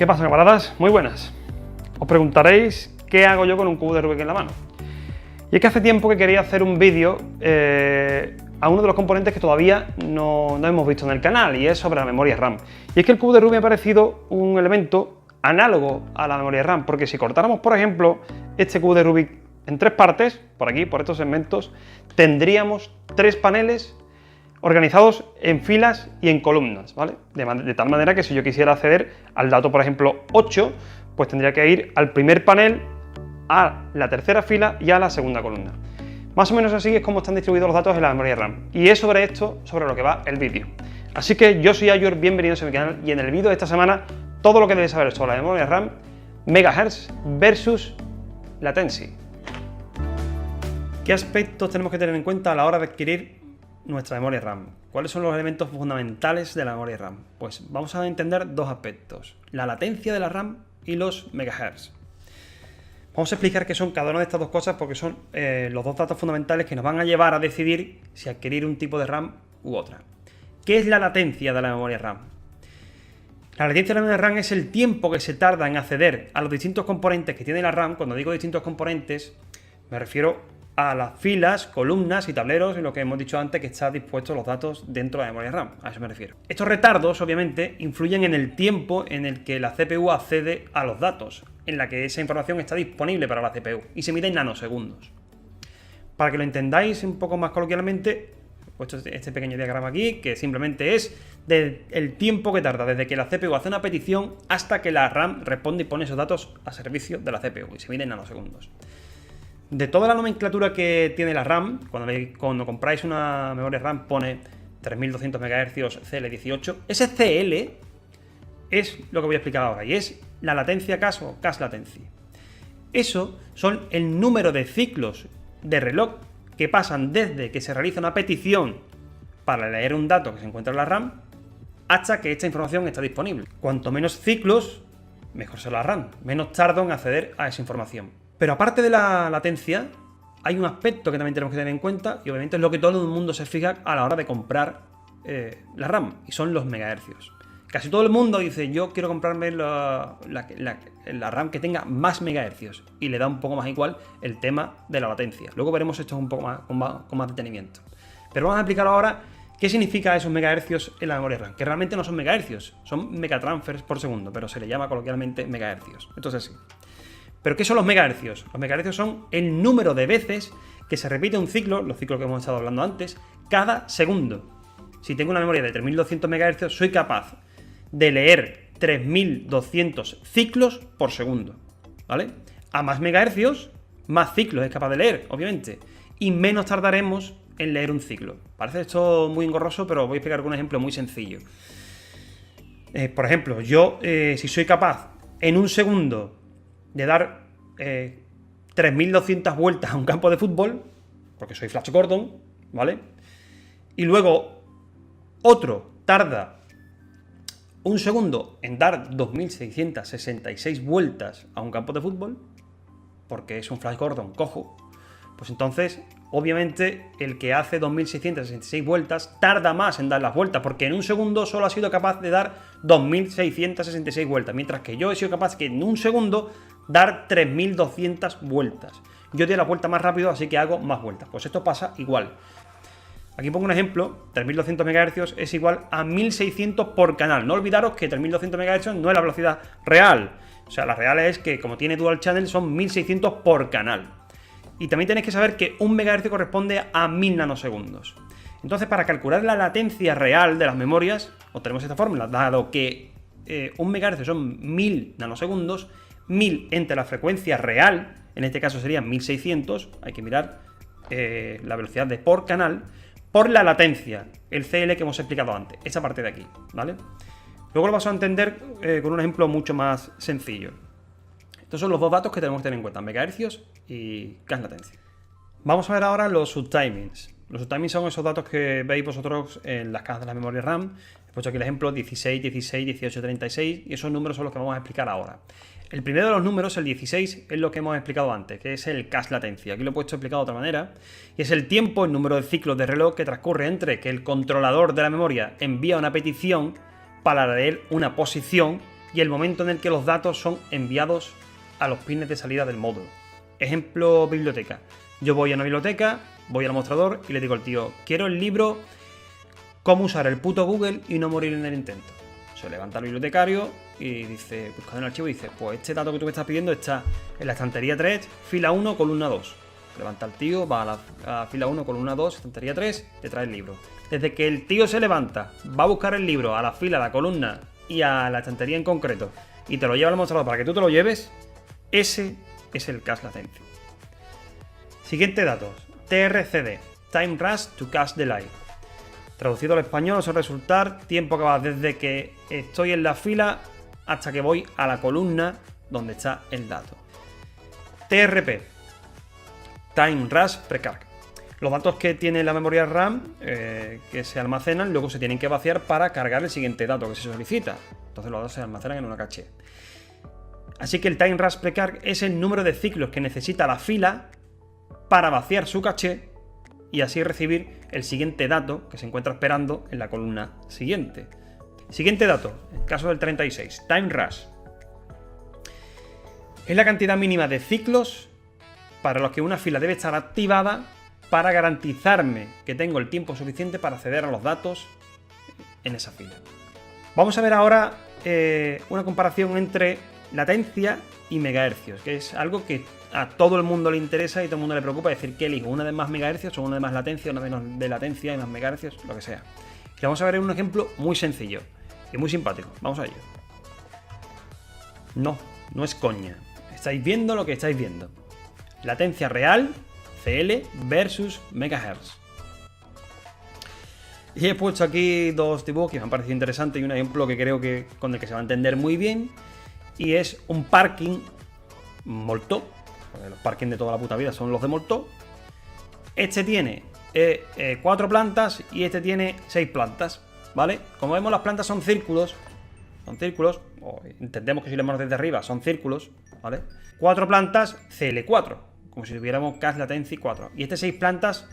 ¿Qué pasa, camaradas? Muy buenas. Os preguntaréis qué hago yo con un cubo de Rubik en la mano. Y es que hace tiempo que quería hacer un vídeo a uno de los componentes que todavía no hemos visto en el canal, y es sobre la memoria RAM. Y es que el cubo de Rubik me ha parecido un elemento análogo a la memoria RAM, porque si cortáramos, por ejemplo, este cubo de Rubik en tres partes, por aquí, por estos segmentos, tendríamos tres paneles organizados en filas y en columnas, ¿vale? De tal manera que si yo quisiera acceder al dato, por ejemplo, 8, pues tendría que ir al primer panel, a la tercera fila y a la segunda columna. Más o menos así es como están distribuidos los datos en la memoria RAM. Y es sobre esto sobre lo que va el vídeo. Así que yo soy Ayur, bienvenidos a mi canal, y en el vídeo de esta semana todo lo que debes saber sobre la memoria RAM, megahertz versus latency. ¿Qué aspectos tenemos que tener en cuenta a la hora de adquirir nuestra memoria RAM? ¿Cuáles son los elementos fundamentales de la memoria RAM? Pues vamos a entender dos aspectos: la latencia de la RAM y los megahertz. Vamos a explicar qué son cada una de estas dos cosas, porque son los dos datos fundamentales que nos van a llevar a decidir si adquirir un tipo de RAM u otra. ¿Qué es la latencia de la memoria RAM? La latencia de la memoria RAM es el tiempo que se tarda en acceder a los distintos componentes que tiene la RAM. Cuando digo distintos componentes, me refiero a las filas, columnas y tableros, en lo que hemos dicho antes, que están dispuestos los datos dentro de la memoria RAM. A eso me refiero. Estos retardos, obviamente, influyen en el tiempo en el que la CPU accede a los datos, en la que esa información está disponible para la CPU, y se mide en nanosegundos. Para que lo entendáis un poco más coloquialmente, he puesto este pequeño diagrama aquí, que simplemente es el tiempo que tarda desde que la CPU hace una petición hasta que la RAM responde y pone esos datos a servicio de la CPU, y se mide en nanosegundos. De toda la nomenclatura que tiene la RAM, cuando compráis una memoria RAM pone 3200 MHz CL18, ese CL es lo que voy a explicar ahora, y es la latencia CAS o CAS latency. Eso son el número de ciclos de reloj que pasan desde que se realiza una petición para leer un dato que se encuentra en la RAM hasta que esta información está disponible. Cuanto menos ciclos, mejor será la RAM, menos tardo en acceder a esa información. Pero aparte de la latencia, hay un aspecto que también tenemos que tener en cuenta, y obviamente es lo que todo el mundo se fija a la hora de comprar la RAM, y son los megahercios. Casi todo el mundo dice: yo quiero comprarme la RAM que tenga más megahercios, y le da un poco más igual el tema de la latencia. Luego veremos esto un poco más, con más detenimiento. Pero vamos a explicar ahora qué significa esos megahercios en la memoria RAM, que realmente no son megahercios, son megatransfers por segundo, pero se le llama coloquialmente megahercios. Entonces sí. ¿Pero qué son los megahercios? Los megahercios son el número de veces que se repite un ciclo, los ciclos que hemos estado hablando antes, cada segundo. Si tengo una memoria de 3200 MHz, soy capaz de leer 3200 ciclos por segundo, ¿vale? A más megahercios, más ciclos es capaz de leer, obviamente, y menos tardaremos en leer un ciclo. Parece esto muy engorroso, pero voy a explicar con un ejemplo muy sencillo. Por ejemplo, yo, si soy capaz en un segundo de dar 3200 vueltas a un campo de fútbol, porque soy Flash Gordon, ¿vale? Y luego otro tarda un segundo en dar 2666 vueltas a un campo de fútbol, porque es un Flash Gordon cojo, pues entonces, obviamente, el que hace 2666 vueltas tarda más en dar las vueltas, porque en un segundo solo ha sido capaz de dar 2666 vueltas, mientras que yo he sido capaz que en un segundo dar 3200 vueltas. Yo doy la vuelta más rápido, así que hago más vueltas. Pues esto pasa igual. Aquí pongo un ejemplo: 3200 MHz es igual a 1600 por canal. No olvidaros que 3200 MHz no es la velocidad real. O sea, la real es que, como tiene dual channel, son 1600 por canal. Y también tenéis que saber que un megahercio corresponde a 1000 nanosegundos. Entonces, para calcular la latencia real de las memorias, obtenemos esta fórmula. Dado que un megahercio son 1000 nanosegundos, 1000 entre la frecuencia real, en este caso serían 1600, hay que mirar la velocidad de por canal, por la latencia, el CL que hemos explicado antes, esa parte de aquí, ¿vale? Luego lo vamos a entender con un ejemplo mucho más sencillo. Estos son los dos datos que tenemos que tener en cuenta: megahercios y CAS latencia. Vamos a ver ahora los subtimings. Los subtimings son esos datos que veis vosotros en las cajas de la memoria RAM. He puesto aquí el ejemplo 16, 16, 18, 36, y esos números son los que vamos a explicar ahora. El primero de los números, el 16, es lo que hemos explicado antes, que es el CAS latencia. Aquí lo he puesto explicado de otra manera, y es el tiempo, el número de ciclos de reloj que transcurre entre que el controlador de la memoria envía una petición para leer una posición y el momento en el que los datos son enviados a los pines de salida del módulo. Ejemplo, biblioteca. Yo voy a una biblioteca, voy al mostrador y le digo al tío, quiero el libro Cómo usar el puto Google y no morir en el intento. Se levanta el bibliotecario y dice, busca en el archivo y dice, pues este dato que tú me estás pidiendo está en la estantería 3, fila 1, columna 2. Levanta el tío, va a la fila 1, columna 2, estantería 3, te trae el libro. Desde que el tío se levanta, va a buscar el libro a la fila, a la columna y a la estantería en concreto y te lo lleva al mostrador para que tú te lo lleves, ese es el cache latency. Siguiente datos, TRCD, Time Rush to Cache Delay. Traducido al español, suele resultar tiempo que va desde que estoy en la fila hasta que voy a la columna donde está el dato. TRP, Time Rush Precarg. Los datos que tiene la memoria RAM que se almacenan luego se tienen que vaciar para cargar el siguiente dato que se solicita. Entonces los datos se almacenan en una caché. Así que el Time Rush Precarg es el número de ciclos que necesita la fila para vaciar su caché y así recibir el siguiente dato que se encuentra esperando en la columna siguiente. Siguiente dato, en el caso del 36, Time Rush. Es la cantidad mínima de ciclos para los que una fila debe estar activada para garantizarme que tengo el tiempo suficiente para acceder a los datos en esa fila. Vamos a ver ahora una comparación entre latencia y megahercios, que es algo que a todo el mundo le interesa y todo el mundo le preocupa, decir que elijo una de más megahercios o una de más latencia, una menos de latencia y más megahercios, lo que sea. Y vamos a ver un ejemplo muy sencillo y muy simpático. Vamos a ello. No es coña. Estáis viendo lo que estáis viendo. Latencia real, CL versus megahertz. Y he puesto aquí dos dibujos que me han parecido interesantes y un ejemplo que creo que con el que se va a entender muy bien. Y es un parking Moltó. Los parkings de toda la puta vida son los de Moltó. Este tiene 4 plantas y este tiene 6 plantas, ¿vale? Como vemos, las plantas son círculos, o entendemos que si lo vemos desde arriba son círculos, ¿vale? 4 plantas CL4, como si tuviéramos cache latency 4. Y este 6 plantas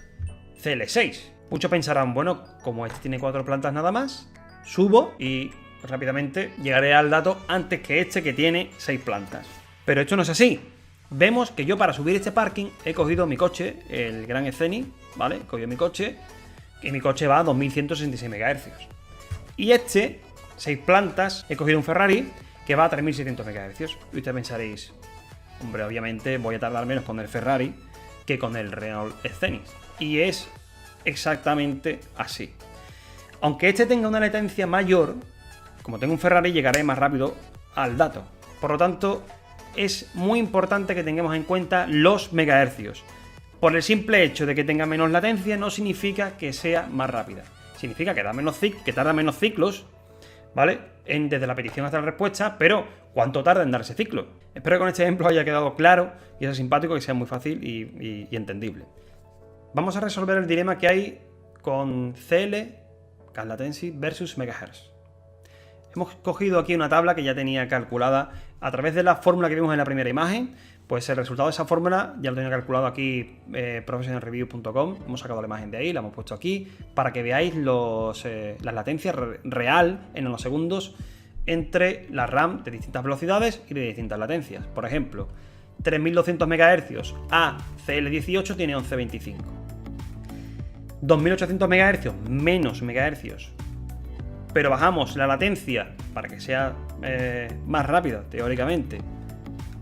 CL6. Muchos pensarán, bueno, como este tiene 4 plantas nada más, subo y rápidamente llegaré al dato antes que este que tiene 6 plantas. Pero esto no es así. Vemos que yo para subir este parking he cogido mi coche, el Gran Scenic, ¿vale? He cogido mi coche y mi coche va a 2166 MHz. Y este, 6 plantas, he cogido un Ferrari que va a 3700 MHz. Y ustedes pensaréis, hombre, obviamente voy a tardar menos con el Ferrari que con el Renault Scenic. Y es exactamente así. Aunque este tenga una latencia mayor, como tengo un Ferrari, llegaré más rápido al dato. Por lo tanto, es muy importante que tengamos en cuenta los megahercios. Por el simple hecho de que tenga menos latencia no significa que sea más rápida. Significa que tarda menos ciclos, ¿vale? Desde la petición hasta la respuesta, pero ¿cuánto tarda en dar ese ciclo? Espero que con este ejemplo haya quedado claro y sea simpático, que sea muy fácil y entendible. Vamos a resolver el dilema que hay con CL, cache latency, versus megahertz. Hemos cogido aquí una tabla que ya tenía calculada a través de la fórmula que vimos en la primera imagen. Pues el resultado de esa fórmula ya lo tenía calculado aquí, professionalreview.com. Hemos sacado la imagen de ahí, la hemos puesto aquí, para que veáis las latencias real en nanosegundos entre la RAM de distintas velocidades y de distintas latencias. Por ejemplo, 3200 MHz a CL18 tiene 11.25. 2800 MHz menos megahercios, pero bajamos la latencia para que sea más rápida, teóricamente,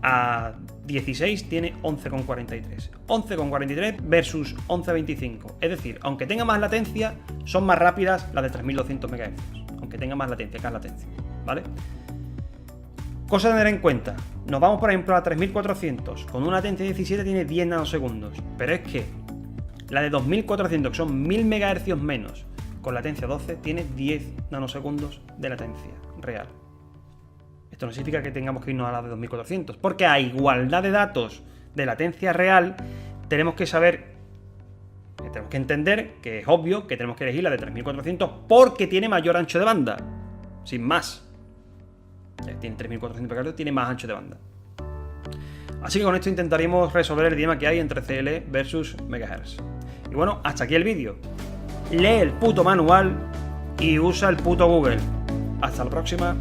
a 16 tiene 11,43. 11,43 versus 11,25. Es decir, aunque tenga más latencia, son más rápidas las de 3200 MHz. Aunque tenga más latencia, cache latencia, ¿vale? Cosa a tener en cuenta. Nos vamos, por ejemplo, a 3400. Con una latencia de 17 tiene 10 nanosegundos. Pero es que la de 2400, que son 1000 MHz menos, con latencia 12, tiene 10 nanosegundos de latencia real. Esto no significa que tengamos que irnos a la de 2400, porque a igualdad de datos de latencia real, tenemos que entender que es obvio que tenemos que elegir la de 3400 porque tiene mayor ancho de banda, sin más. Tiene 3400 MHz, tiene más ancho de banda. Así que con esto intentaremos resolver el dilema que hay entre CL versus megahertz. Y bueno, hasta aquí el vídeo. Lee el puto manual y usa el puto Google. Hasta la próxima.